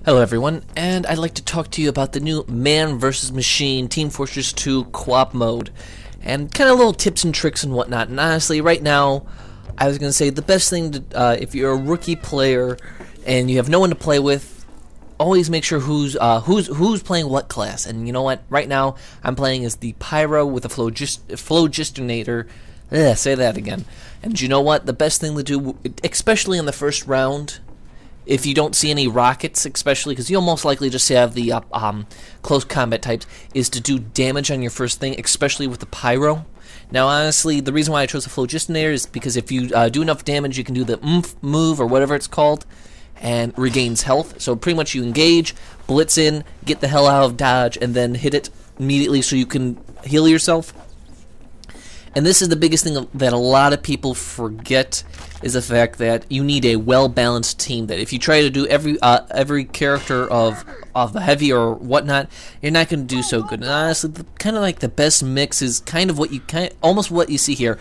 Hello everyone, and I'd like to talk to you about the new Man vs. Machine Team Fortress 2 co-op mode, and kind of little tips and tricks and whatnot. And honestly, right now, I was going to say the best thing to, if you're a rookie player and you have no one to play with, always make sure who's playing what class. And you know what? Right now, I'm playing as the Pyro with a flogistnator. Say that again. And you know what? The best thing to do, especially in the first round, if you don't see any rockets, especially because you'll most likely just have the close combat types, is to do damage on your first thing, especially with the Pyro. Now, honestly, the reason why I chose the flogistnator is because if you do enough damage, you can do the oomph move or whatever it's called, and regains health. So pretty much you engage, blitz in, get the hell out of dodge, and then hit it immediately so you can heal yourself. And this is the biggest thing that a lot of people forget, is the fact that you need a well-balanced team. That if you try to do every character of the heavy or whatnot, you're not going to do so good. And honestly, kind of like the best mix is kind of what you almost what you see here: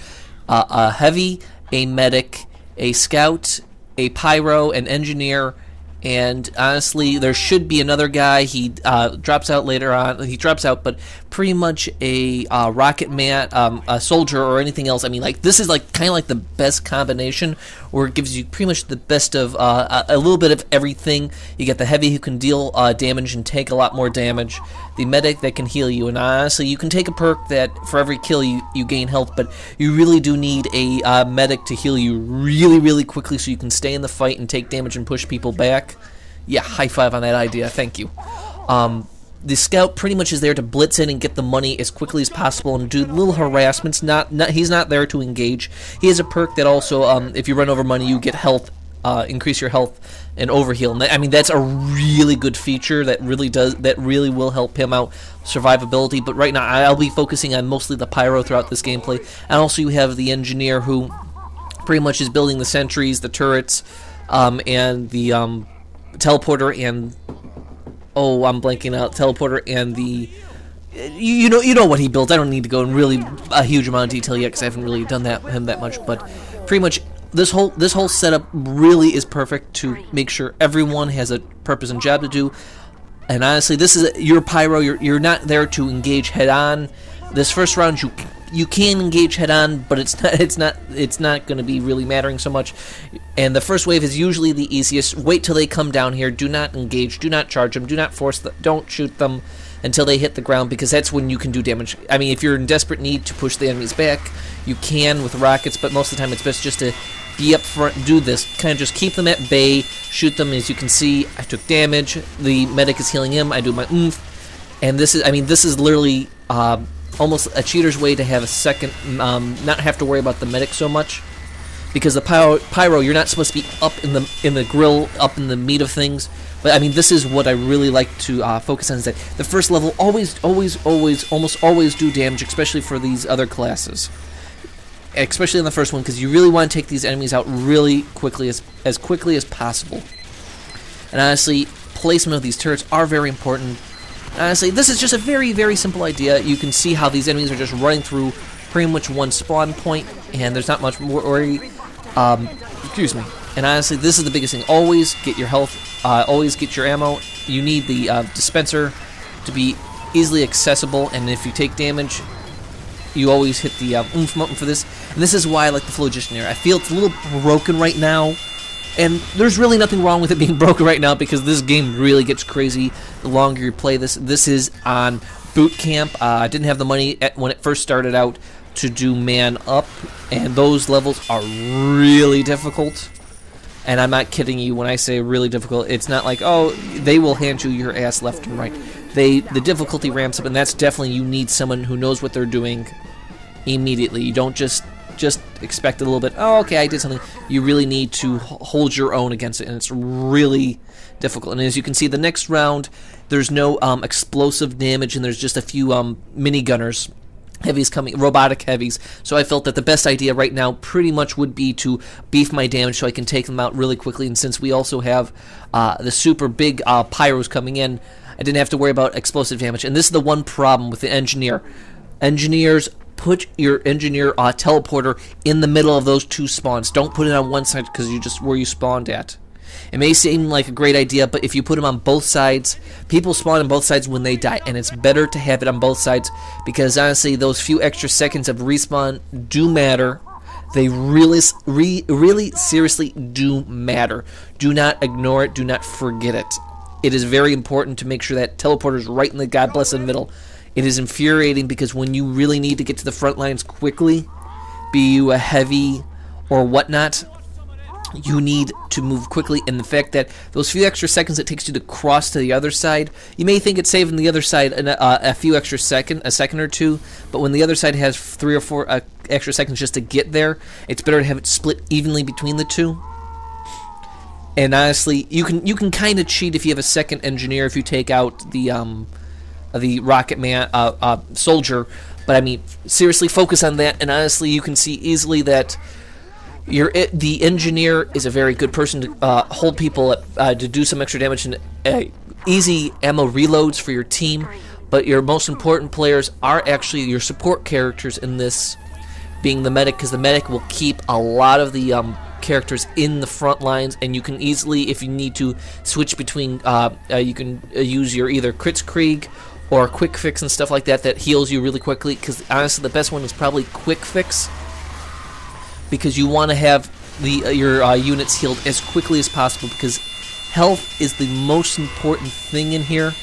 a heavy, a medic, a scout, a pyro, an engineer. And honestly, there should be another guy. He drops out later on. He drops out, but pretty much a rocket man, a soldier, or anything else. I mean, like this is like kind of like the best combination, where it gives you pretty much the best of a little bit of everything. You get the heavy who can deal damage and take a lot more damage. The medic that can heal you, and honestly, you can take a perk that for every kill you gain health, but you really do need a medic to heal you really quickly so you can stay in the fight and take damage and push people back. Yeah, high five on that idea, thank you. The scout pretty much is there to blitz in and get the money as quickly as possible and do little harassments. He's not there to engage. He has a perk that also, if you run over money, you get health, increase your health and overheal. And I mean, that's a really good feature that really will help him out survivability. But right now, I'll be focusing on mostly the pyro throughout this gameplay. And also, you have the engineer who pretty much is building the sentries, the turrets, and the teleporter, and I'm blanking out. Teleporter and the you know what he built. I don't need to go in really a huge amount of detail yet because I haven't really done him that much. But pretty much this whole setup really is perfect to make sure everyone has a purpose and job to do. And honestly, this is your pyro. You're not there to engage head on. This first round you can engage head on, but it's not going to be really mattering so much. And the first wave is usually the easiest. Wait till they come down here. Do not engage. Do not charge them. Do not force them. Don't shoot them until they hit the ground, because that's when you can do damage. I mean, if you're in desperate need to push the enemies back, you can with rockets, but most of the time it's best just to be up front, do this, kind of just keep them at bay, shoot them. As you can see, I took damage. The medic is healing him. I do my oomph, and this is literally almost a cheater's way to have a second, not have to worry about the medic so much, because the pyro, you're not supposed to be up in the grill, up in the meat of things. But I mean, this is what I really like to focus on, is that the first level almost always do damage, especially for these other classes, especially in the first one, because you really want to take these enemies out really quickly, as quickly as possible. And honestly, placement of these turrets are very important. Honestly, this is just a very simple idea. You can see how these enemies are just running through pretty much one spawn point, and there's not much more worry. Excuse me. And honestly, this is the biggest thing. Always get your health. Always get your ammo. You need the dispenser to be easily accessible, and if you take damage, you always hit the oomph button for this. And this is why I like the flogistnator. I feel it's a little broken right now. And there's really nothing wrong with it being broken right now, because this game really gets crazy the longer you play this. This is on boot camp. I didn't have the money when it first started out to do man up, and those levels are really difficult. And I'm not kidding you when I say really difficult. It's not like, oh, they will hand you your ass left and right. The difficulty ramps up, and that's definitely, you need someone who knows what they're doing immediately. You don't just expect a little bit, oh, okay, I did something. You really need to hold your own against it, and it's really difficult. And as you can see, the next round, there's no explosive damage, and there's just a few mini gunners, heavies coming, robotic heavies. So I felt that the best idea right now pretty much would be to beef my damage so I can take them out really quickly. And since we also have the super big pyros coming in, I didn't have to worry about explosive damage. And this is the one problem with the engineer. Engineers, put your engineer teleporter in the middle of those two spawns. Don't put it on one side, because you just where you spawned at. It may seem like a great idea, but if you put them on both sides, people spawn on both sides when they die, and it's better to have it on both sides because honestly, those few extra seconds of respawn do matter. They really seriously do matter. Do not ignore it. Do not forget it. It is very important to make sure that teleporter is right in the God blessed middle. It is infuriating because when you really need to get to the front lines quickly, be you a heavy or whatnot, you need to move quickly, and the fact that those few extra seconds it takes you to cross to the other side, you may think it's saving the other side a few extra a second or two, but when the other side has 3 or 4 extra seconds just to get there, it's better to have it split evenly between the two. And honestly, you can kind of cheat if you have a second engineer if you take out the rocket man soldier, but I mean seriously focus on that, and honestly you can see easily that the engineer is a very good person to hold people to do some extra damage and easy ammo reloads for your team, but your most important players are actually your support characters in this, being the medic, because the medic will keep a lot of the characters in the front lines, and you can easily, if you need to, switch between, you can use your either Kritzkrieg or Quick Fix and stuff like that that heals you really quickly, because honestly the best one is probably Quick Fix, because you want to have your units healed as quickly as possible, because health is the most important thing in here.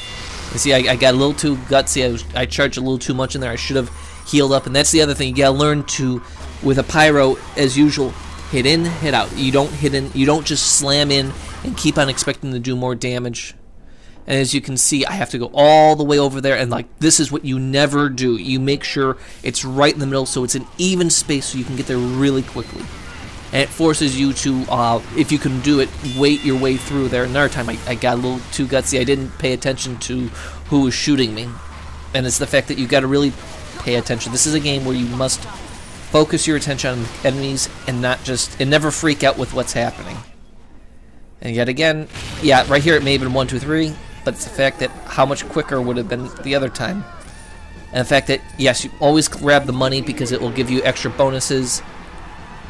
You see, I got a little too gutsy. I charged a little too much in there. I should have healed up, and that's the other thing. You gotta learn to, with a pyro, as usual, hit in, hit out. You don't hit in. You don't just slam in and keep on expecting to do more damage. And as you can see, I have to go all the way over there, and like this is what you never do. You make sure it's right in the middle so it's an even space so you can get there really quickly. And it forces you to, if you can do it, wait your way through there. Another time I got a little too gutsy. I didn't pay attention to who was shooting me. And it's the fact that you got to really pay attention. This is a game where you must focus your attention on enemies and never freak out with what's happening. And yet again, yeah, right here it may have been 1, 2, 3. But it's the fact that how much quicker would have been the other time. And the fact that, yes, you always grab the money because it will give you extra bonuses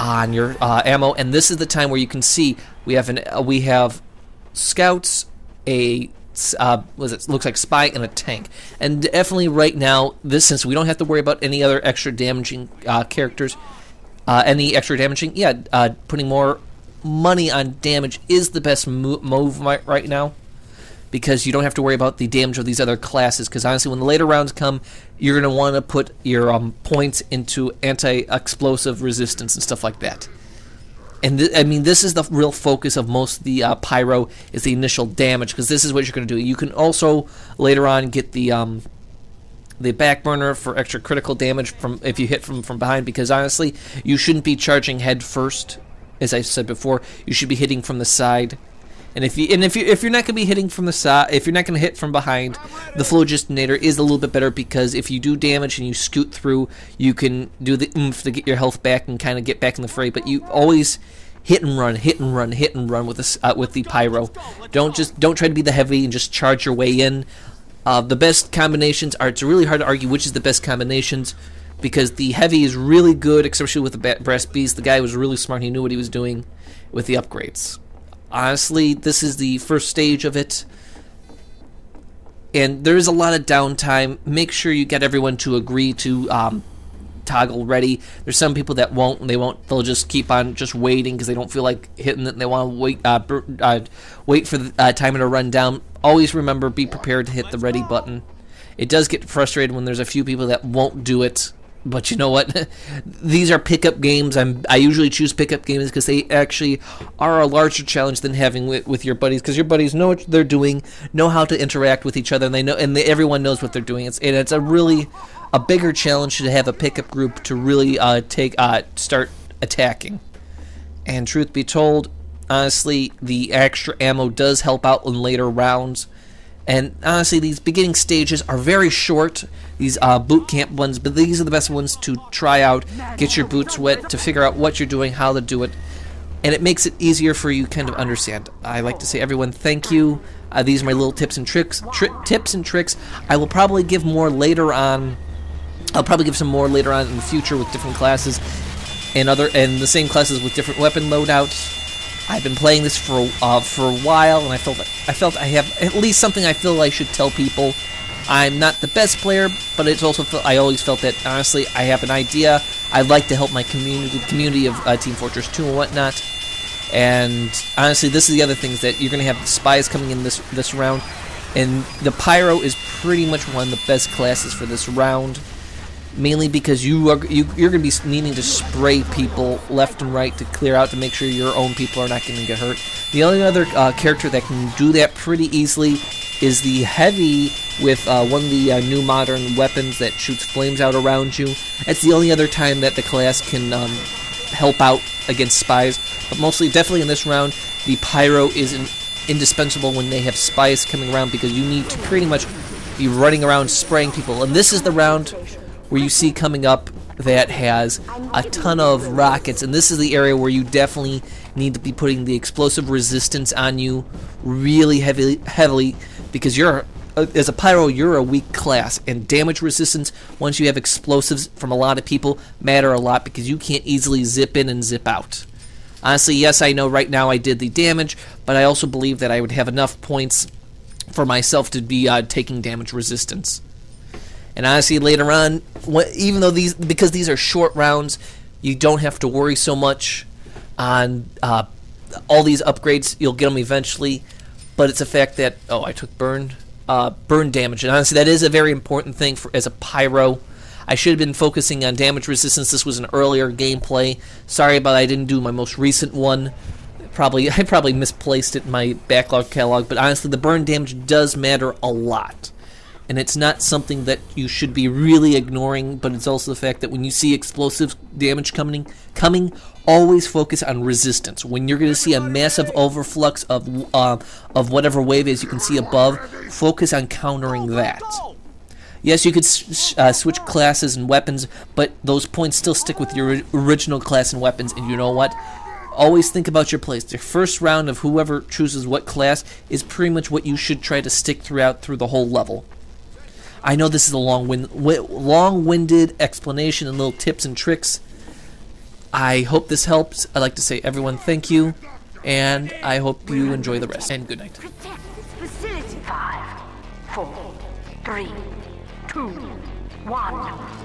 on your ammo. And this is the time where you can see we have scouts, looks like spy, and a tank. And definitely right now, since we don't have to worry about any other extra damaging characters, putting more money on damage is the best move right now, because you don't have to worry about the damage of these other classes, because honestly when the later rounds come, you're going to want to put your points into anti-explosive resistance and stuff like that. And I mean, this is the real focus of most of the pyro, is the initial damage, because this is what you're going to do. You can also later on get the back burner for extra critical damage if you hit from behind, because honestly you shouldn't be charging head first. As I said before, you should be hitting from the side. And if you're not going to be hitting from the side, if you're not going to hit from behind, the flogistnator is a little bit better, because if you do damage and you scoot through, you can do the oomph to get your health back and kind of get back in the fray. But you always hit and run with the pyro. Don't try to be the heavy and just charge your way in. The best combinations are, it's really hard to argue which is the best combinations, because the heavy is really good, especially with the brass beast. The guy was really smart. He knew what he was doing with the upgrades. Honestly, this is the first stage of it, and there is a lot of downtime. Make sure you get everyone to agree to toggle ready. There's some people that won't. They'll just keep on just waiting because they don't feel like hitting it, and they want to wait for the timer to run down. Always remember, be prepared to hit the ready button. It does get frustrated when there's a few people that won't do it. But you know what? These are pickup games. I usually choose pickup games because they actually are a larger challenge than having with your buddies, because your buddies know what they're doing, know how to interact with each other, and everyone knows what they're doing. It's a bigger challenge to have a pickup group to really start attacking. And truth be told, honestly, the extra ammo does help out in later rounds. And honestly, these beginning stages are very short, these boot camp ones, but these are the best ones to try out, get your boots wet, to figure out what you're doing, how to do it, and it makes it easier for you to kind of understand. I like to say, everyone, thank you. These are my little tips and tricks. I will probably give more later on. I'll probably give some more later on in the future with different classes and the same classes with different weapon loadouts. I've been playing this for a while, and I felt I have at least something I feel I should tell people. I'm not the best player, but it's also I always felt that honestly I have an idea. I'd like to help my community of Team Fortress 2 and whatnot. And honestly, this is the other thing, is that you're going to have spies coming in this round, and the pyro is pretty much one of the best classes for this round. Mainly because you're going to be needing to spray people left and right to clear out, to make sure your own people are not going to get hurt. The only other character that can do that pretty easily is the heavy with one of the new modern weapons that shoots flames out around you. That's the only other time that the class can help out against spies. But mostly, definitely in this round, the pyro is indispensable when they have spies coming around, because you need to pretty much be running around spraying people. And this is the round where you see coming up that has a ton of rockets, and this is the area where you definitely need to be putting the explosive resistance on you really heavily, because as a pyro, you're a weak class, and damage resistance, once you have explosives from a lot of people, matter a lot, because you can't easily zip in and zip out. Honestly, yes, I know right now I did the damage, but I also believe that I would have enough points for myself to be taking damage resistance. And honestly, later on, even though because these are short rounds, you don't have to worry so much on all these upgrades. You'll get them eventually, but it's a fact that I took burn damage, and honestly, that is a very important thing as a pyro. I should have been focusing on damage resistance. This was an earlier gameplay. Sorry about I didn't do my most recent one. I probably misplaced it in my backlog catalog, but honestly, the burn damage does matter a lot. And it's not something that you should be really ignoring, but it's also the fact that when you see explosive damage coming, always focus on resistance. When you're going to see a massive overflux of whatever wave is you can see above, focus on countering that. Yes, you could switch classes and weapons, but those points still stick with your original class and weapons. And you know what? Always think about your plays. The first round of whoever chooses what class is pretty much what you should try to stick through the whole level. I know this is a long-winded explanation and little tips and tricks. I hope this helps. I'd like to say, everyone, thank you, and I hope you enjoy the rest. And good night. Protect this facility. 5, 4, 3, 2, 1.